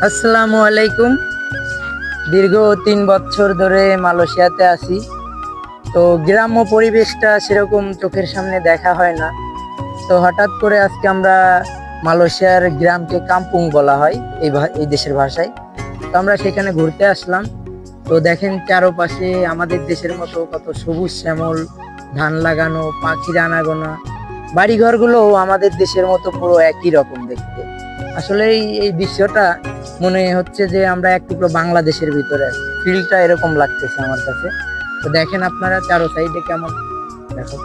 আসসালামু আলাইকুম। দীর্ঘ ৩ বছর ধরে মালয়েশিয়াতে আছি। তো গ্রাম্য পরিবেশটা সেরকম চোখের সামনে দেখা হয় না। তো হঠাৎ করে আজকে আমরা মালয়েশিয়ার গ্রামকে কাম্পুং বলা হয় এই দেশের ভাষায়। তো আমরা সেখানে ঘুরতে আসলাম। তো দেখেন চারপাশে আমাদের দেশের মতো কত সবুজ শ্যামল, ধান লাগানো, পাখির আনাগোনা, বাড়িঘরগুলো আমাদের দেশের মতো পুরো একই রকম দেখতে। আসলে এই দৃশ্যটা মনে হচ্ছে যে আমরা এক টুকরো বাংলাদেশের ভিতরে আছি। ফিলটা এরকম লাগতেছে আমার কাছে। তো দেখেন আপনারা চারো সাইডে কেমন, দেখো।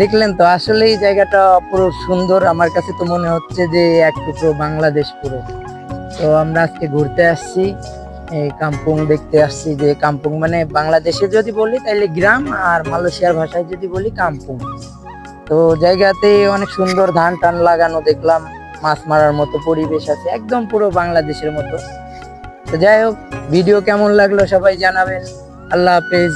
দেখলেন তো, আসলে এই জায়গাটা পুরো সুন্দর। আমার কাছে তো মনে হচ্ছে যে এক টুকরো বাংলাদেশ পুরো। তো আমরা আজকে ঘুরতে আসছি, এই কাম্পুং দেখতে আসছি। যে কাম্পুং মানে বাংলাদেশে যদি বলি তাহলে গ্রাম, আর মালয়েশিয়ার ভাষায় যদি বলি কাম্পুং। তো জায়গাতে অনেক সুন্দর ধান টান লাগানো দেখলাম, মাছ মারার মতো পরিবেশ আছে, একদম পুরো বাংলাদেশের মতো। তো যাই হোক, ভিডিও কেমন লাগলো সবাই জানাবেন। আল্লাহ হাফেজ।